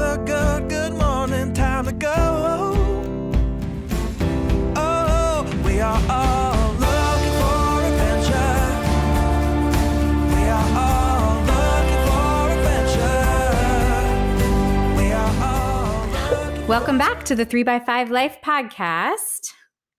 good, good, good morning, time to go. Oh, we are all looking for adventure. We are all looking for adventure. We are all looking. Welcome back to the 3x5 Life podcast.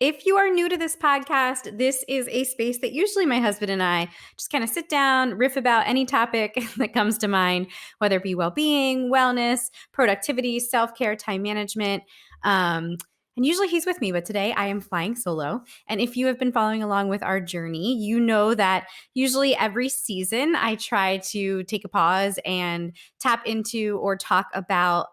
If you are new to this podcast, this is a space that usually my husband and I just kind of sit down, riff about any topic that comes to mind, whether it be well-being, wellness, productivity, self-care, time management. And usually he's with me, but today I am flying solo. And if you have been following along with our journey, you know that usually every season I try to take a pause and tap into or talk about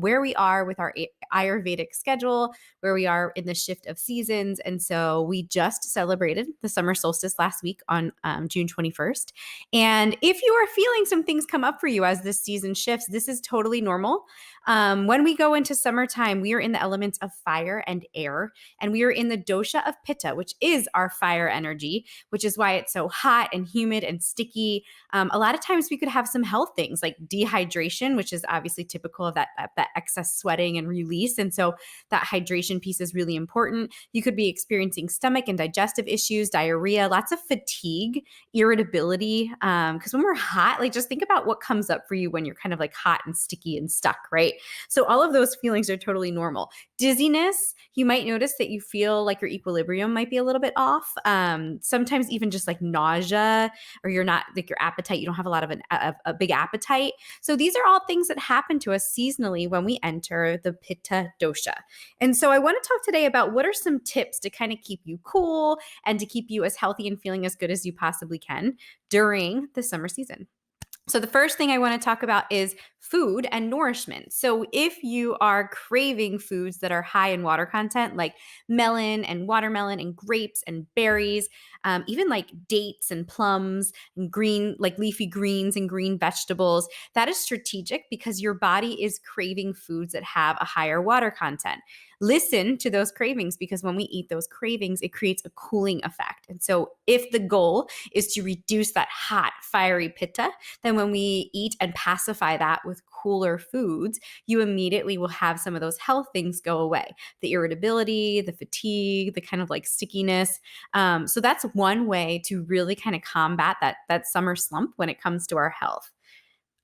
where we are with our Ayurvedic schedule, where we are in the shift of seasons. And so we just celebrated the Summer Solstice last week on June 21st. And if you are feeling some things come up for you as this season shifts, this is totally normal. When we go into summertime, we are in the elements of fire and air, and we are in the dosha of Pitta, which is our fire energy, which is why it's so hot and humid and sticky. A lot of times we could have some health things like dehydration, which is obviously typical of that excess sweating and release. And so that hydration piece is really important. You could be experiencing stomach and digestive issues, diarrhea, lots of fatigue, irritability. Because when we're hot, like just think about what comes up for you when you're kind of like hot and sticky and stuck, right? So all of those feelings are totally normal. Dizziness, you might notice that you feel like your equilibrium might be a little bit off. Sometimes even just like nausea, or you're not like your appetite, you don't have a lot of a big appetite. So these are all things that happen to us seasonally when we enter the Pitta dosha. And so I want to talk today about what are some tips to kind of keep you cool and to keep you as healthy and feeling as good as you possibly can during the summer season. So the first thing I want to talk about is food and nourishment. So if you are craving foods that are high in water content, like melon and watermelon and grapes and berries, even like dates and plums and green, like leafy greens and green vegetables, that is strategic because your body is craving foods that have a higher water content. Listen to those cravings, because when we eat those cravings, it creates a cooling effect. And so if the goal is to reduce that hot, fiery pitta, then when we eat and pacify that with cooler foods, you immediately will have some of those health things go away. The irritability, the fatigue, the kind of like stickiness. So that's one way to really kind of combat that summer slump when it comes to our health.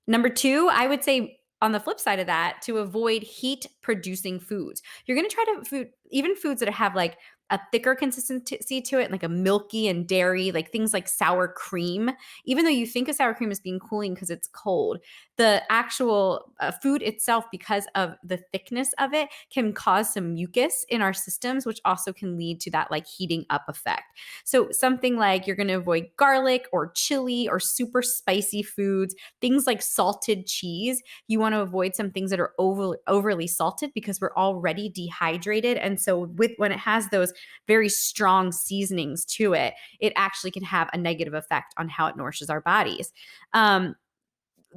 Number two, I would say on the flip side of that, to avoid heat producing foods. You're going to try to even foods that have like a thicker consistency to it, like a milky and dairy, like things like sour cream. Even though you think of sour cream as being cooling because it's cold, the actual food itself, because of the thickness of it, can cause some mucus in our systems, which also can lead to that like heating up effect. So something like you're going to avoid garlic or chili or super spicy foods, things like salted cheese. You want to avoid some things that are overly salted because we're already dehydrated. And so when it has those very strong seasonings to it, it actually can have a negative effect on how it nourishes our bodies.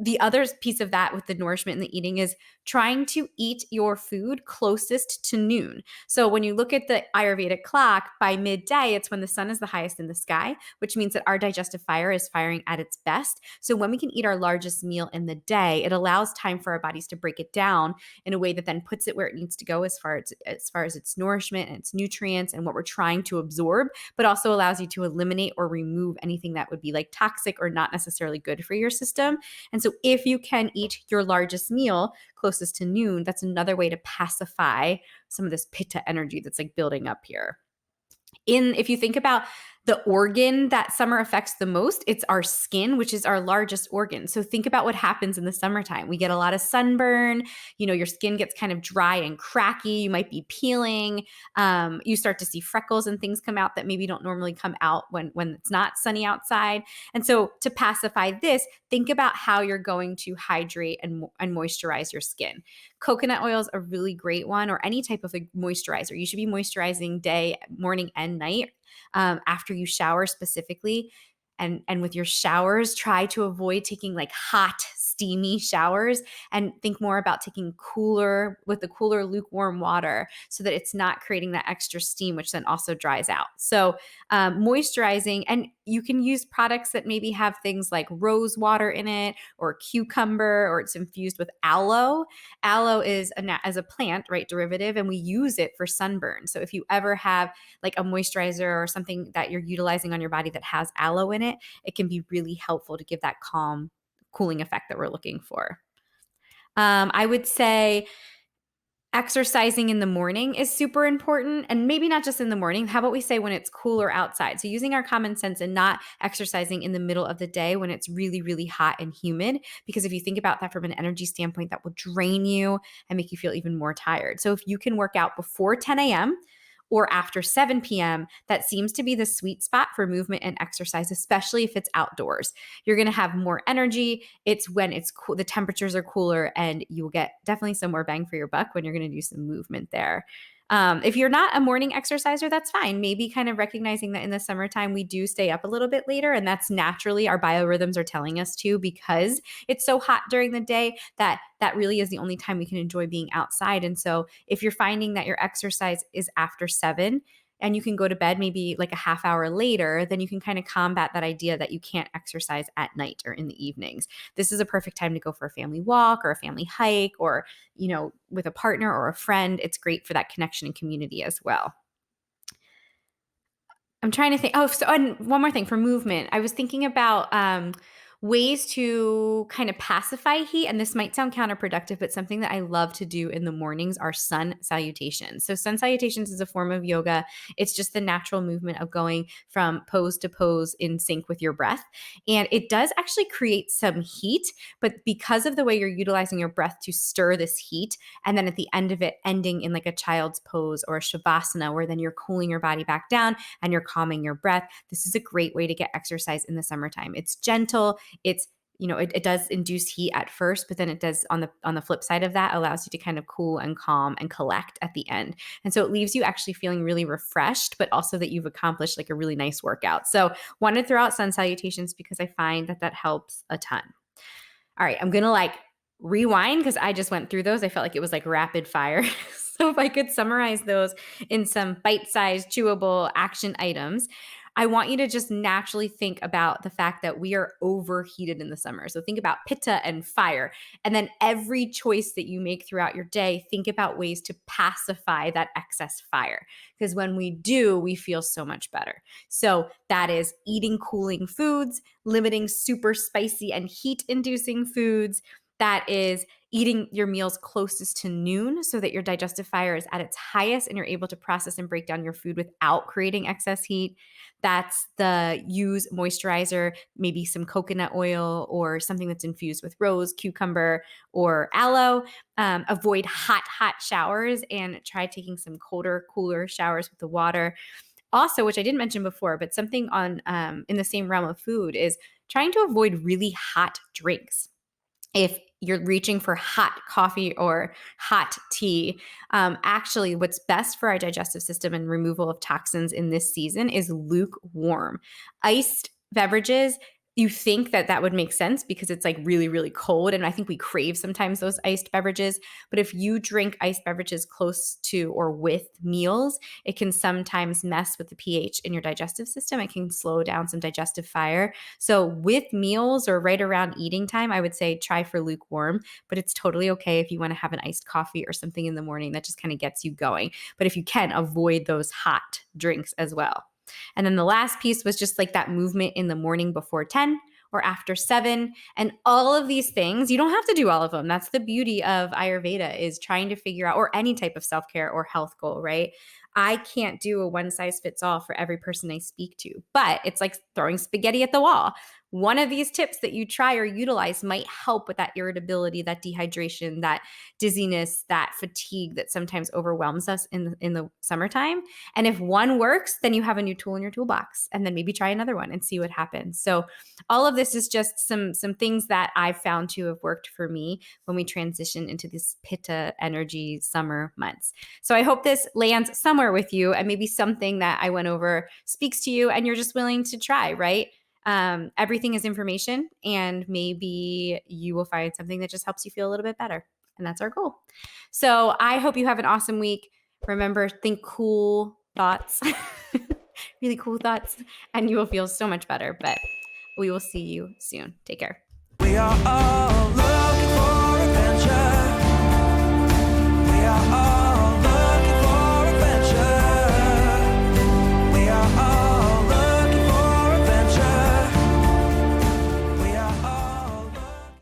The other piece of that with the nourishment and the eating is trying to eat your food closest to noon. So when you look at the Ayurvedic clock, by midday, it's when the sun is the highest in the sky, which means that our digestive fire is firing at its best. So when we can eat our largest meal in the day, it allows time for our bodies to break it down in a way that then puts it where it needs to go as far as its nourishment and its nutrients and what we're trying to absorb, but also allows you to eliminate or remove anything that would be like toxic or not necessarily good for your system. And so if you can eat your largest meal closest to noon, that's another way to pacify some of this pitta energy that's like building up here. If you think about the organ that summer affects the most, it's our skin, which is our largest organ. So think about what happens in the summertime. We get a lot of sunburn. Your skin gets kind of dry and cracky. You might be peeling. You start to see freckles and things come out that maybe don't normally come out when it's not sunny outside. And so to pacify this, think about how you're going to hydrate and moisturize your skin. Coconut oil is a really great one, or any type of moisturizer. You should be moisturizing day, morning, and night. After you shower specifically. And with your showers, try to avoid taking like hot, steamy showers, and think more about taking cooler with the cooler lukewarm water so that it's not creating that extra steam, which then also dries out. So moisturizing, and you can use products that maybe have things like rose water in it or cucumber, or it's infused with aloe. Aloe is as a plant, right, derivative, and we use it for sunburn. So if you ever have like a moisturizer or something that you're utilizing on your body that has aloe in it, it can be really helpful to give that calm, cooling effect that we're looking for. I would say exercising in the morning is super important, and maybe not just in the morning. How about we say when it's cooler outside? So using our common sense and not exercising in the middle of the day when it's really, really hot and humid, because if you think about that from an energy standpoint, that will drain you and make you feel even more tired. So if you can work out before 10 a.m. or after 7 p.m., that seems to be the sweet spot for movement and exercise, especially if it's outdoors. You're going to have more energy. It's when it's cool, the temperatures are cooler, and you will get definitely some more bang for your buck when you're going to do some movement there. If you're not a morning exerciser, that's fine. Maybe kind of recognizing that in the summertime, we do stay up a little bit later, and that's naturally our biorhythms are telling us to, because it's so hot during the day that really is the only time we can enjoy being outside. And so if you're finding that your exercise is after 7 and you can go to bed maybe like a half hour later, then you can kind of combat that idea that you can't exercise at night or in the evenings. This is a perfect time to go for a family walk or a family hike, or, with a partner or a friend. It's great for that connection and community as well. I'm trying to think. Oh, so and one more thing for movement. I was thinking about ways to kind of pacify heat. And this might sound counterproductive, but something that I love to do in the mornings are sun salutations. So sun salutations is a form of yoga. It's just the natural movement of going from pose to pose in sync with your breath. And it does actually create some heat, but because of the way you're utilizing your breath to stir this heat, and then at the end of it, ending in like a child's pose or a shavasana, where then you're cooling your body back down and you're calming your breath. This is a great way to get exercise in the summertime. It's gentle. It's, it does induce heat at first, but then it does on the flip side of that, allows you to kind of cool and calm and collect at the end. And so it leaves you actually feeling really refreshed, but also that you've accomplished like a really nice workout. So want to throw out sun salutations because I find that helps a ton. All right, I'm going to rewind because I just went through those. I felt like it was like rapid fire. So if I could summarize those in some bite-sized, chewable action items, I want you to just naturally think about the fact that we are overheated in the summer. So think about Pitta and fire. And then every choice that you make throughout your day, think about ways to pacify that excess fire. Because when we do, we feel so much better. So that is eating cooling foods, limiting super spicy and heat-inducing foods. That is eating your meals closest to noon so that your digestive fire is at its highest and you're able to process and break down your food without creating excess heat. That's the use moisturizer, maybe some coconut oil or something that's infused with rose, cucumber, or aloe. Avoid hot showers and try taking some colder, cooler showers with the water. Also, which I didn't mention before, but something on in the same realm of food is trying to avoid really hot drinks. If you're reaching for hot coffee or hot tea, actually what's best for our digestive system and removal of toxins in this season is lukewarm. Iced beverages, you think that would make sense because it's like really, really cold. And I think we crave sometimes those iced beverages. But if you drink iced beverages close to or with meals, it can sometimes mess with the pH in your digestive system. It can slow down some digestive fire. So with meals or right around eating time, I would say try for lukewarm, but it's totally okay if you want to have an iced coffee or something in the morning that just kind of gets you going. But if you can, avoid those hot drinks as well. And then the last piece was just like that movement in the morning before 10 or after 7. And all of these things, you don't have to do all of them. That's the beauty of Ayurveda, is trying to figure out, or any type of self-care or health goal, right? I can't do a one size fits all for every person I speak to, but it's like throwing spaghetti at the wall. One of these tips that you try or utilize might help with that irritability, that dehydration, that dizziness, that fatigue that sometimes overwhelms us in the summertime. And if one works, then you have a new tool in your toolbox, and then maybe try another one and see what happens. So all of this is just some things that I've found to have worked for me when we transition into this Pitta energy summer months. So I hope this lands somewhere with you, and maybe something that I went over speaks to you and you're just willing to try, right? Everything is information, and maybe you will find something that just helps you feel a little bit better. And that's our goal. So I hope you have an awesome week. Remember, think cool thoughts, really cool thoughts, and you will feel so much better. But we will see you soon. Take care. We are all